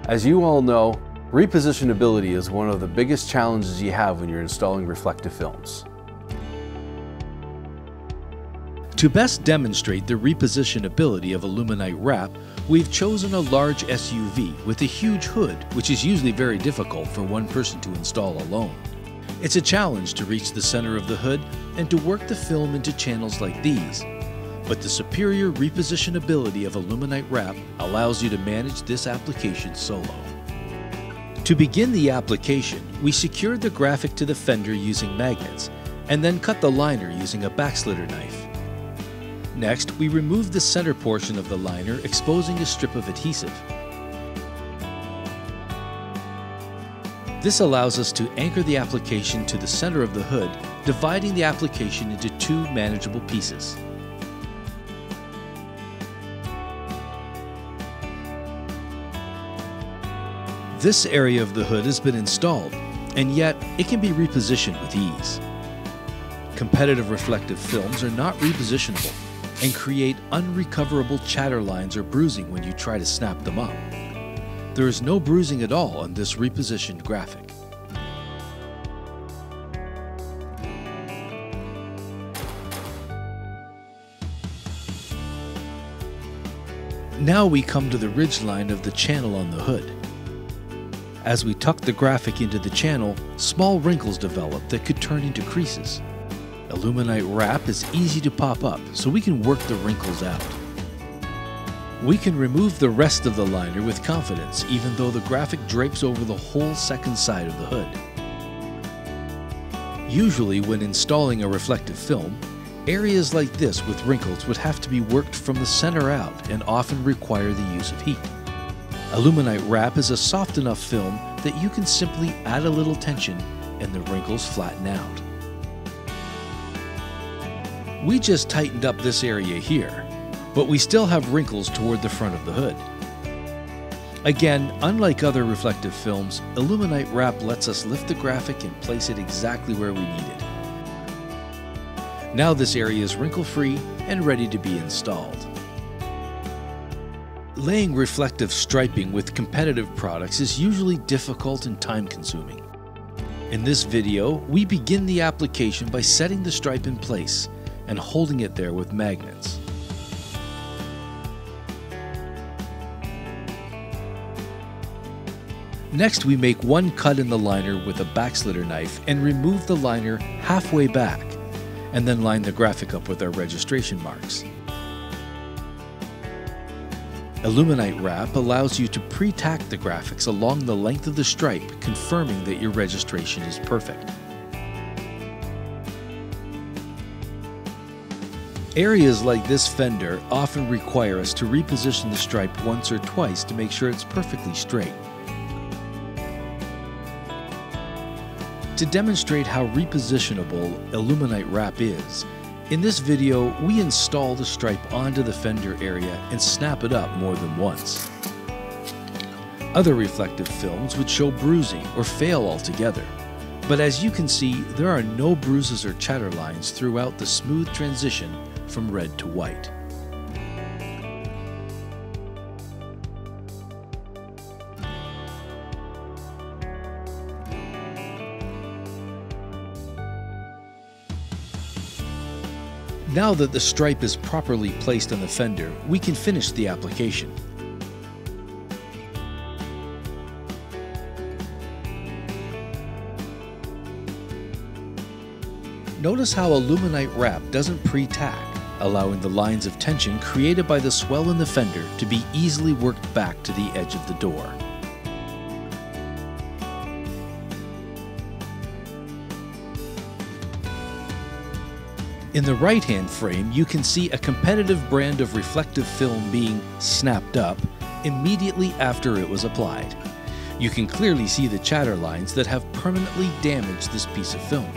As you all know, repositionability is one of the biggest challenges you have when you're installing reflective films. To best demonstrate the repositionability of IllumiNITE Wrap, we've chosen a large SUV with a huge hood, which is usually very difficult for one person to install alone. It's a challenge to reach the center of the hood and to work the film into channels like these. But the superior repositionability of IllumiNITE Wrap allows you to manage this application solo. To begin the application, we secured the graphic to the fender using magnets, and then cut the liner using a backslitter knife. Next, we removed the center portion of the liner, exposing a strip of adhesive. This allows us to anchor the application to the center of the hood, dividing the application into two manageable pieces. This area of the hood has been installed, and yet it can be repositioned with ease. Competitive reflective films are not repositionable and create unrecoverable chatter lines or bruising when you try to snap them up. There is no bruising at all on this repositioned graphic. Now we come to the ridgeline of the channel on the hood. As we tuck the graphic into the channel, small wrinkles develop that could turn into creases. IllumiNITE Wrap is easy to pop up, so we can work the wrinkles out. We can remove the rest of the liner with confidence, even though the graphic drapes over the whole second side of the hood. Usually, when installing a reflective film, areas like this with wrinkles would have to be worked from the center out and often require the use of heat. IllumiNITE Wrap is a soft enough film that you can simply add a little tension and the wrinkles flatten out. We just tightened up this area here, but we still have wrinkles toward the front of the hood. Again, unlike other reflective films, IllumiNITE Wrap lets us lift the graphic and place it exactly where we need it. Now this area is wrinkle-free and ready to be installed. Laying reflective striping with competitive products is usually difficult and time-consuming. In this video, we begin the application by setting the stripe in place and holding it there with magnets. Next, we make one cut in the liner with a backslitter knife and remove the liner halfway back, and then line the graphic up with our registration marks. IllumiNITE Wrap allows you to pre-tack the graphics along the length of the stripe, confirming that your registration is perfect. Areas like this fender often require us to reposition the stripe once or twice to make sure it's perfectly straight. To demonstrate how repositionable IllumiNITE Wrap is, in this video we install the stripe onto the fender area and snap it up more than once. Other reflective films would show bruising or fail altogether, but as you can see, there are no bruises or chatter lines throughout the smooth transition from red to white. Now that the stripe is properly placed on the fender, we can finish the application. Notice how IllumiNITE Wrap doesn't pre-tack, allowing the lines of tension created by the swell in the fender to be easily worked back to the edge of the door. In the right-hand frame, you can see a competitive brand of reflective film being snapped up immediately after it was applied. You can clearly see the chatter lines that have permanently damaged this piece of film.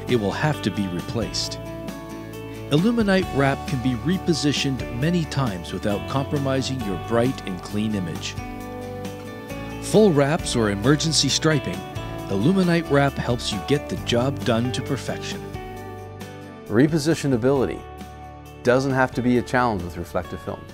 It will have to be replaced. IllumiNITE Wrap can be repositioned many times without compromising your bright and clean image. Full wraps or emergency striping, IllumiNITE Wrap helps you get the job done to perfection. Repositionability doesn't have to be a challenge with reflective film.